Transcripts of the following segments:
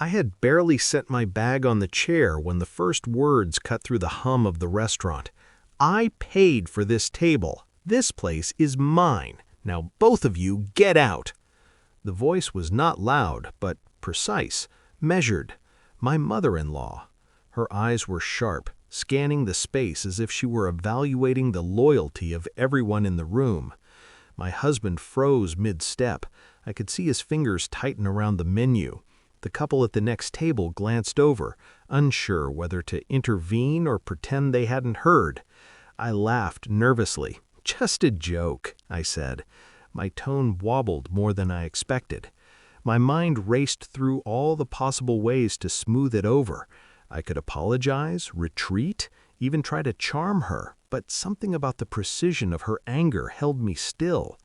I had barely set my bag on the chair when the first words cut through the hum of the restaurant. "I paid for this table. This place is mine. Now both of you get out." The voice was not loud, but precise, measured. My mother-in-law. Her eyes were sharp, scanning the space as if she were evaluating the loyalty of everyone in the room. My husband froze mid-step. I could see his fingers tighten around the menu. The couple at the next table glanced over, unsure whether to intervene or pretend they hadn't heard. I laughed nervously. "Just a joke," I said. My tone wobbled more than I expected. My mind raced through all the possible ways to smooth it over. I could apologize, retreat, even try to charm her, but something about the precision of her anger held me still.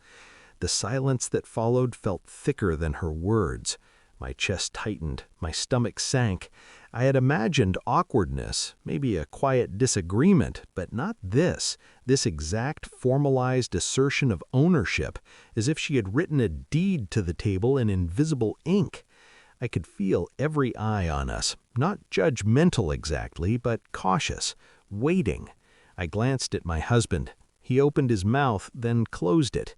The silence that followed felt thicker than her words. My chest tightened, my stomach sank. I had imagined awkwardness, maybe a quiet disagreement, but not this exact formalized assertion of ownership, as if she had written a deed to the table in invisible ink. I could feel every eye on us, not judgmental exactly, but cautious, waiting. I glanced at my husband. He opened his mouth, then closed it.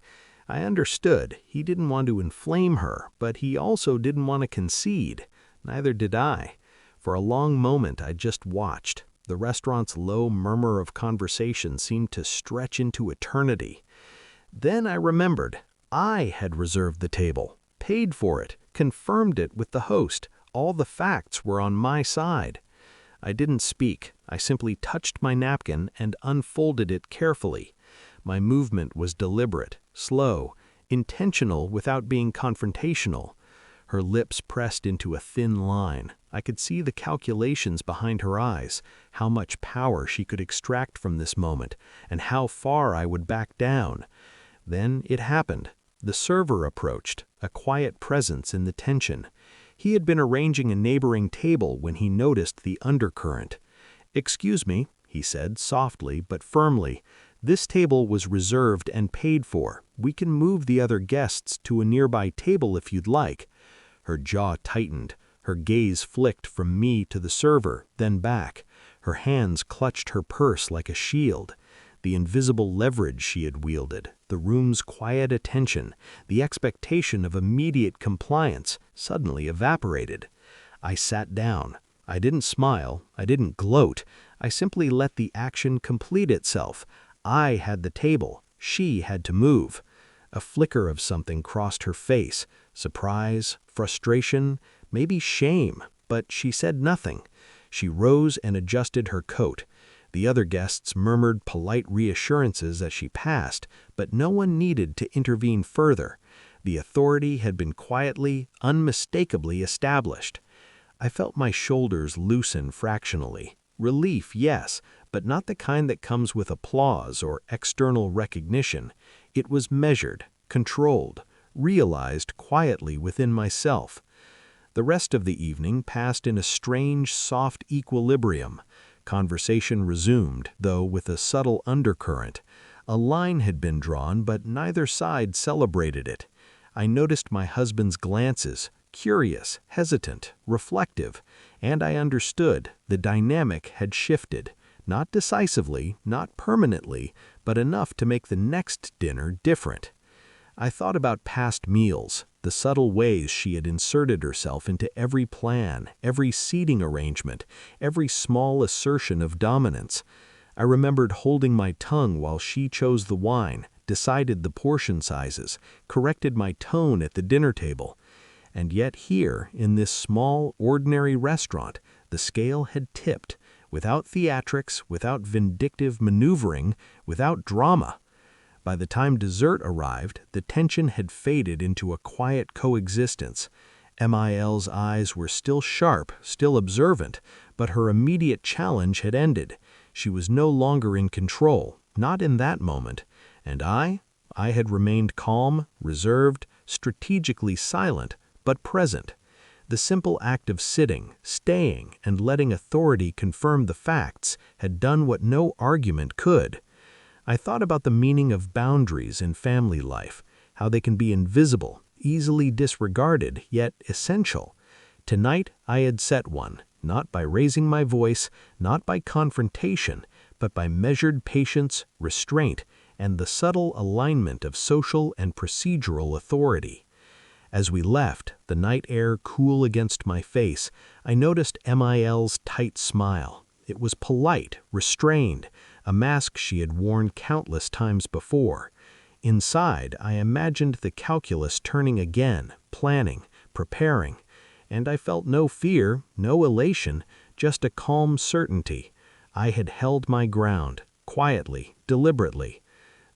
I understood. He didn't want to inflame her, but he also didn't want to concede. Neither did I. For a long moment I just watched. The restaurant's low murmur of conversation seemed to stretch into eternity. Then I remembered. I had reserved the table, paid for it, confirmed it with the host. All the facts were on my side. I didn't speak. I simply touched my napkin and unfolded it carefully. My movement was deliberate, slow, intentional without being confrontational. Her lips pressed into a thin line. I could see the calculations behind her eyes, how much power she could extract from this moment, and how far I would back down. Then it happened. The server approached, a quiet presence in the tension. He had been arranging a neighboring table when he noticed the undercurrent. "Excuse me," he said softly but firmly. "This table was reserved and paid for. We can move the other guests to a nearby table if you'd like." Her jaw tightened. Her gaze flicked from me to the server, then back. Her hands clutched her purse like a shield. The invisible leverage she had wielded, the room's quiet attention, the expectation of immediate compliance, suddenly evaporated. I sat down. I didn't smile. I didn't gloat. I simply let the action complete itself. I had the table. She had to move. A flicker of something crossed her face. Surprise, frustration, maybe shame, but she said nothing. She rose and adjusted her coat. The other guests murmured polite reassurances as she passed, but no one needed to intervene further. The authority had been quietly, unmistakably established. I felt my shoulders loosen fractionally. Relief, yes, but not the kind that comes with applause or external recognition. It was measured, controlled, realized quietly within myself. The rest of the evening passed in a strange, soft equilibrium. Conversation resumed, though with a subtle undercurrent. A line had been drawn, but neither side celebrated it. I noticed my husband's glances, curious, hesitant, reflective, and I understood the dynamic had shifted, not decisively, not permanently, but enough to make the next dinner different. I thought about past meals, the subtle ways she had inserted herself into every plan, every seating arrangement, every small assertion of dominance. I remembered holding my tongue while she chose the wine, decided the portion sizes, corrected my tone at the dinner table. And yet here, in this small, ordinary restaurant, the scale had tipped, without theatrics, without vindictive maneuvering, without drama. By the time dessert arrived, the tension had faded into a quiet coexistence. MIL's eyes were still sharp, still observant, but her immediate challenge had ended. She was no longer in control, not in that moment. And I had remained calm, reserved, strategically silent, but present. The simple act of sitting, staying, and letting authority confirm the facts had done what no argument could. I thought about the meaning of boundaries in family life, how they can be invisible, easily disregarded, yet essential. Tonight I had set one, not by raising my voice, not by confrontation, but by measured patience, restraint, and the subtle alignment of social and procedural authority. As we left, the night air cool against my face, I noticed MIL's tight smile. It was polite, restrained, a mask she had worn countless times before. Inside, I imagined the calculus turning again, planning, preparing, and I felt no fear, no elation, just a calm certainty. I had held my ground, quietly, deliberately.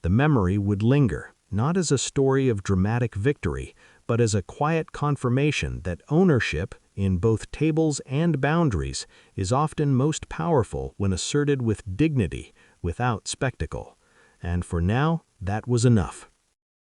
The memory would linger, not as a story of dramatic victory, but as a quiet confirmation that ownership, in both tables and boundaries, is often most powerful when asserted with dignity, without spectacle. And for now, that was enough.